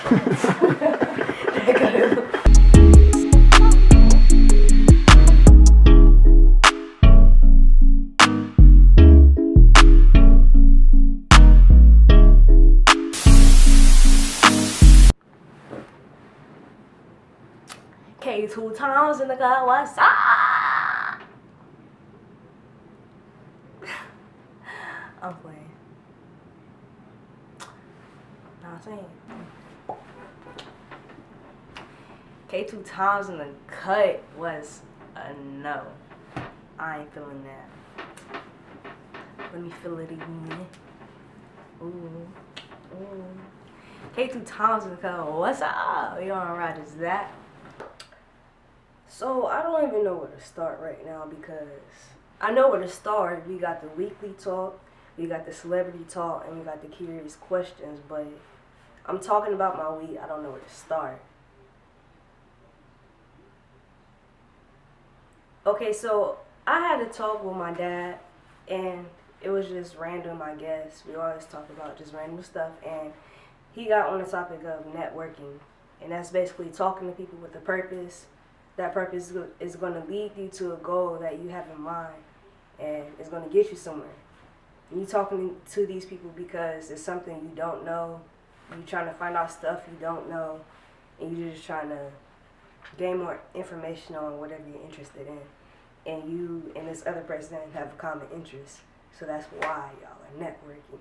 K 2 times in the car, what's up? I'm playing. Know what I'm saying? K 2 times in the cut was a no. I ain't feeling that. Let me feel it again. Ooh. Ooh. K 2 times in the cut, what's up? You alright, is that? So I don't even know where to start right now because I know where to start. We got the weekly talk, we got the celebrity talk, and we got the curious questions, but I'm talking about my week. I don't know where to start. Okay, so I had a talk with my dad, and it was just random, I guess. We always talk about just random stuff, and he got on the topic of networking, and that's basically talking to people with a purpose. That purpose is going to lead you to a goal that you have in mind, and it's going to get you somewhere. And you talking to these people because it's something you don't know. You're trying to find out stuff you don't know, and you're just trying to gain more information on whatever you're interested in. And you and this other person have a common interest, so that's why y'all are networking.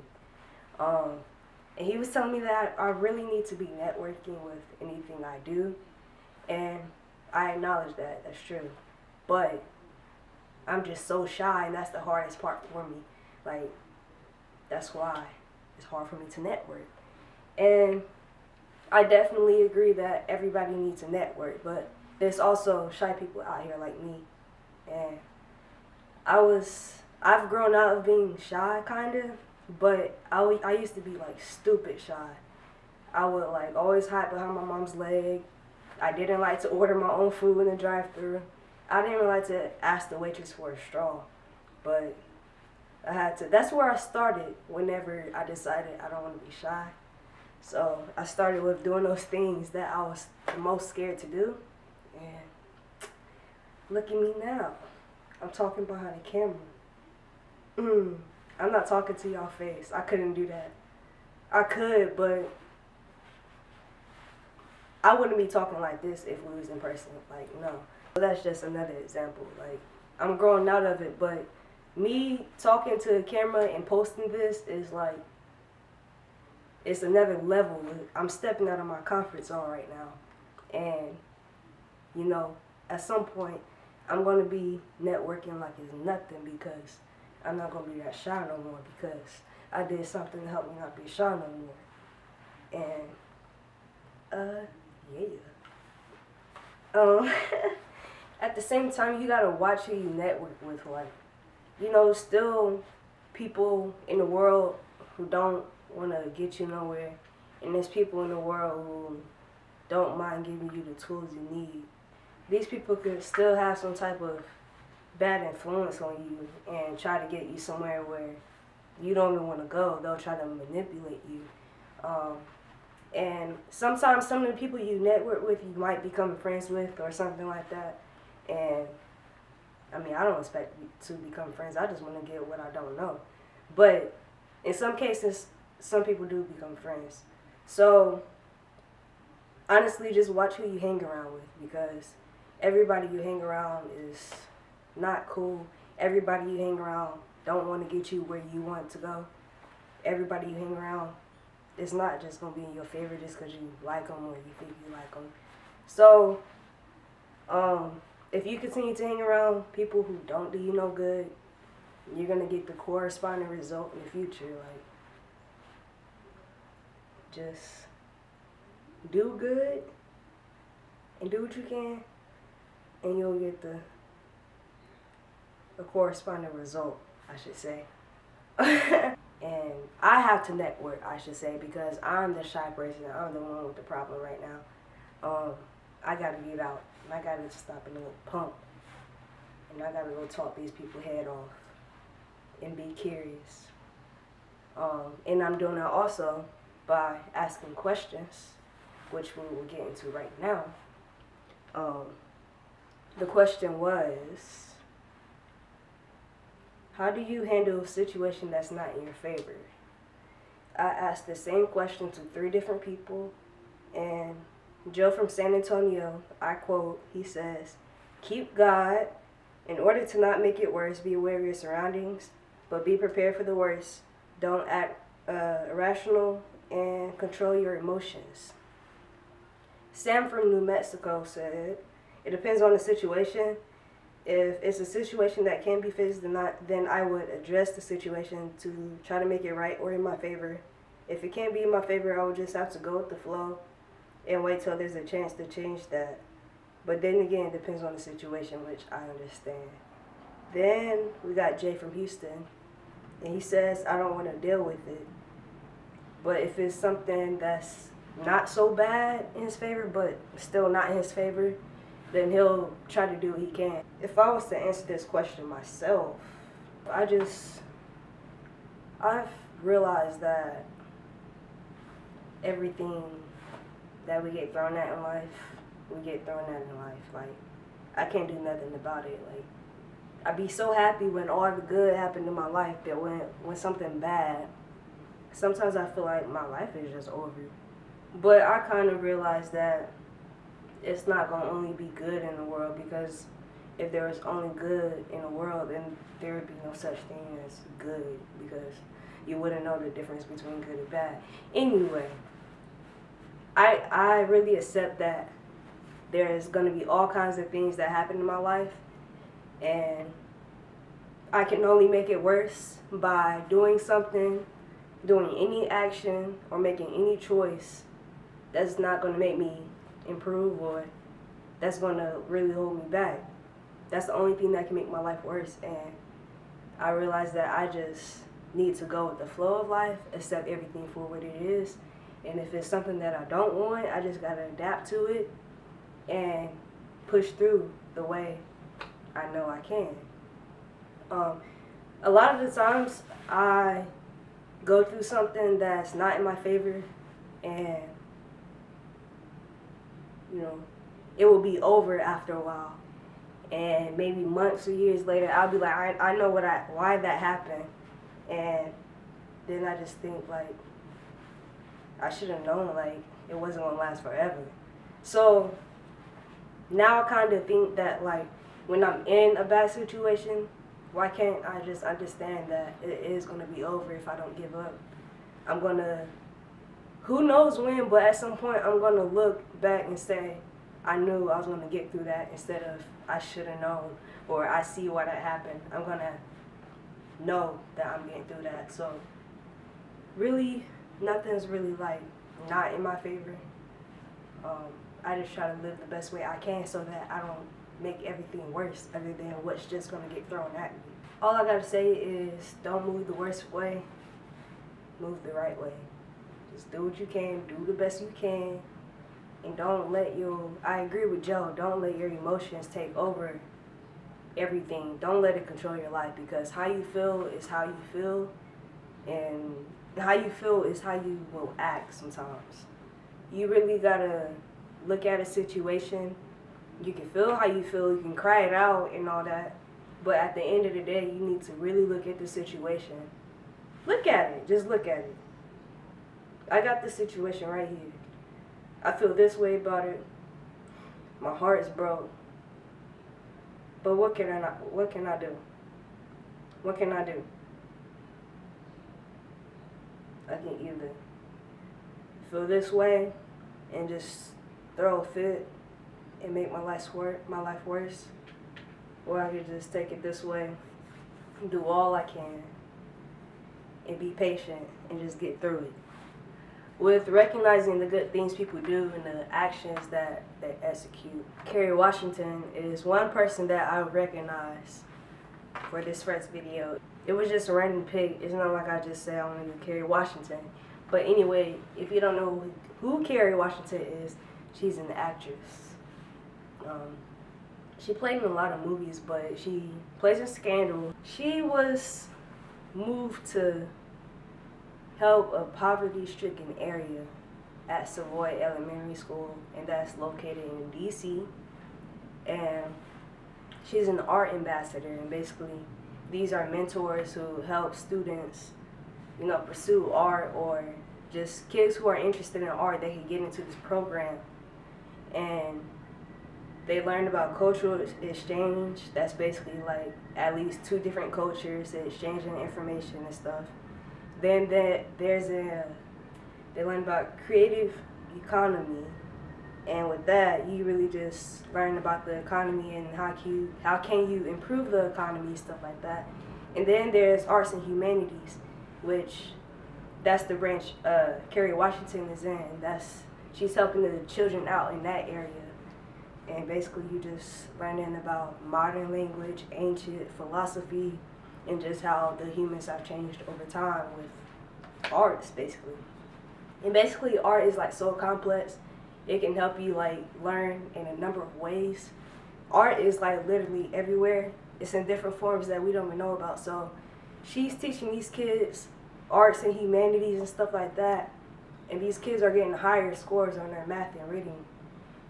And he was telling me that I really need to be networking with anything I do, and I acknowledge that, that's true, but I'm just so shy, and that's the hardest part for me. Like, that's why it's hard for me to network. And I definitely agree that everybody needs a network, but there's also shy people out here like me. And I've grown out of being shy, kind of, but I used to be like stupid shy. I would like always hide behind my mom's leg. I didn't like to order my own food in the drive-thru. I didn't even like to ask the waitress for a straw, but I had to. That's where I started whenever I decided I don't want to be shy. So I started with doing those things that I was the most scared to do, and look at me now. I'm talking behind the camera. I'm not talking to y'all face. I couldn't do that. I could, but I wouldn't be talking like this if we was in person. Like, no. So that's just another example. Like, I'm growing out of it, but me talking to the camera and posting this is like, it's another level. I'm stepping out of my comfort zone right now. And, you know, at some point, I'm going to be networking like it's nothing because I'm not going to be that shy no more because I did something to help me not be shy no more. And, yeah. At the same time, you gotta watch who you network with. Like, you know, still people in the world who don't want to get you nowhere, and there's people in the world who don't mind giving you the tools you need. These people could still have some type of bad influence on you and try to get you somewhere where you don't even want to go. They'll try to manipulate you. And sometimes some of the people you network with, you might become friends with or something like that. And, I mean, I don't expect to become friends. I just want to get what I don't know. But in some cases, some people do become friends. So, honestly, just watch who you hang around with because everybody you hang around is not cool. Everybody you hang around don't want to get you where you want to go. Everybody you hang around, it's not just going to be in your favor just because you like them or you think you like them. So, if you continue to hang around people who don't do you no good, you're going to get the corresponding result in the future. Like, just do good and do what you can, and you'll get the corresponding result, I should say. And I have to network, I should say, because I'm the shy person. I'm the one with the problem right now. I gotta get out, and I gotta stop being a little punk, and I gotta go talk these people head off and be curious. And I'm doing that also by asking questions. which we will get into right now. The question was, how do you handle a situation that's not in your favor? I asked the same question to 3 different people, and Joe from San Antonio, I quote, he says, "Keep God. In order to not make it worse, be aware of your surroundings, but be prepared for the worst. Don't act irrational and control your emotions." Sam from New Mexico said, "It depends on the situation. If it's a situation that can be fixed, then I would address the situation to try to make it right or in my favor. If it can't be in my favor, I would just have to go with the flow and wait till there's a chance to change that. But then again, it depends on the situation, which I understand." Then we got Jay from Houston, and he says, "I don't want to deal with it. But if it's something that's not so bad in his favor, but still not in his favor, then he'll try to do what he can." If I was to answer this question myself, I've realized that everything that we get thrown at in life, we get thrown at in life. Like, I can't do nothing about it. Like, I'd be so happy when all the good happened in my life, but when something bad, sometimes I feel like my life is just over. But I kind of realized that it's not going to only be good in the world, because if there was only good in the world, then there would be no such thing as good, because you wouldn't know the difference between good and bad. Anyway, I really accept that there's going to be all kinds of things that happen in my life, and I can only make it worse by doing something, doing any action, or making any choice that's not going to make me improve, or that's going to really hold me back. That's the only thing that can make my life worse. And I realized that I just need to go with the flow of life, accept everything for what it is. And if it's something that I don't want, I just got to adapt to it and push through the way I know I can. A lot of the times I go through something that's not in my favor, and it will be over after a while. And maybe months or years later, I'll be like, I know why that happened. And then I just think, like, I should have known, like, it wasn't going to last forever. So now I kind of think that, like, when I'm in a bad situation, why can't I just understand that it is going to be over if I don't give up? I'm going to, who knows when, but at some point I'm going to look back and say, I knew I was going to get through that, instead of I should have known, or I see why that happened. I'm going to know that I'm getting through that. So really, nothing's really, like, not in my favor. I just try to live the best way I can so that I don't make everything worse other than what's just going to get thrown at me. All I got to say is, don't move the worst way, move the right way. Just do what you can, do the best you can, and don't let I agree with Joe, don't let your emotions take over everything. Don't let it control your life, because how you feel is how you feel, and how you feel is how you will act sometimes. You really got to look at a situation. You can feel how you feel, you can cry it out and all that, but at the end of the day, you need to really look at the situation. Look at it, just look at it. I got this situation right here. I feel this way about it. My heart is broke. But what can I do? What can I do? I can either feel this way and just throw a fit and make my life worse, or I could just take it this way, do all I can, and be patient and just get through it. With recognizing the good things people do and the actions that they execute, Kerry Washington is one person that I recognize for this first video. It was just a random pick. It's not like I just say I want to do Kerry Washington. But anyway, if you don't know who Kerry Washington is, she's an actress. She played in a lot of movies, but she plays in Scandal. She was moved to help a poverty-stricken area at Savoy Elementary School, and that's located in DC. And she's an art ambassador, and basically these are mentors who help students, pursue art, or just kids who are interested in art. They can get into this program, and they learn about cultural exchange. That's basically like at least 2 different cultures exchanging information and stuff. Then they learn about creative economy, and with that, you really just learn about the economy and how can you improve the economy, stuff like that. And then there's arts and humanities, which that's the branch Kerry Washington is in. She's helping the children out in that area. And basically you just learning about modern language, ancient philosophy, and just how the humans have changed over time with arts, basically. And basically art is like so complex. It can help you like learn in a number of ways. Art is like literally everywhere. It's in different forms that we don't even know about. So she's teaching these kids arts and humanities and stuff like that. And these kids are getting higher scores on their math and reading.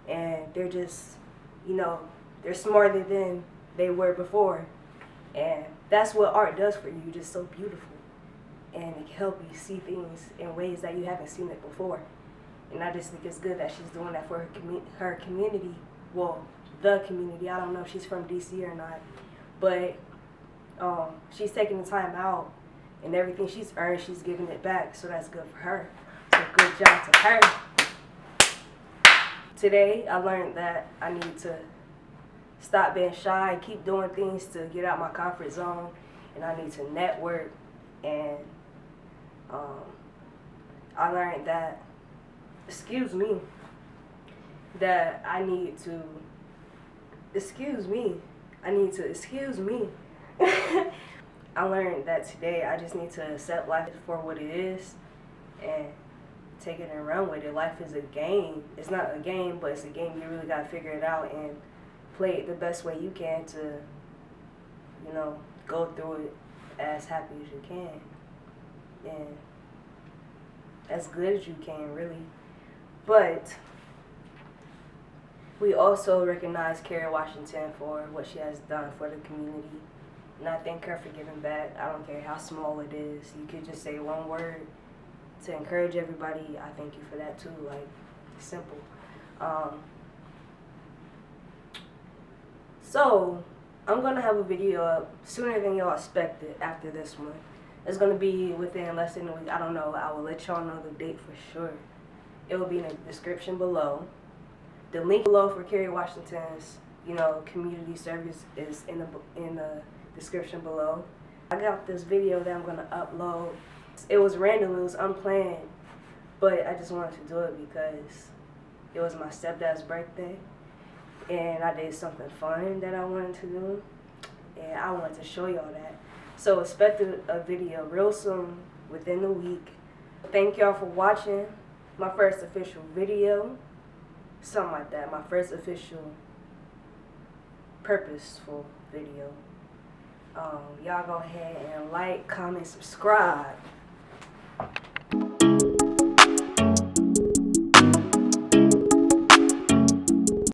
And they're just, they're smarter than they were before. And that's what art does for you, just so beautiful. And it can help you see things in ways that you haven't seen it before. And I just think it's good that she's doing that for her community. Well, the community. I don't know if she's from DC or not. But she's taking the time out, and everything she's earned, she's giving it back. So that's good for her. So good job to her. Today, I learned that I need to stop being shy, keep doing things to get out my comfort zone, and I need to network. And I learned that, that I need to, I learned that today I just need to accept life for what it is and take it and run with it. Life is a game. It's not a game, but it's a game. You really got to figure it out and play it the best way you can to, go through it as happy as you can. And as good as you can, really. But we also recognize Kerry Washington for what she has done for the community. And I thank her for giving back. I don't care how small it is. You could just say one word to encourage everybody. I thank you for that too. Like, simple. So I'm gonna have a video up sooner than y'all expected after this one. It's gonna be within less than a week. I don't know. I will let y'all know the date for sure. It will be in the description below. The link below for Kerry Washington's, community service is in the description below. I got this video that I'm gonna upload. It was random, it was unplanned, but I just wanted to do it because it was my stepdad's birthday, and I did something fun that I wanted to do, and I wanted to show y'all that. So expect a video real soon, within the week. Thank y'all for watching my first official video, something like that, my first official purposeful video. Y'all go ahead and like, comment, subscribe.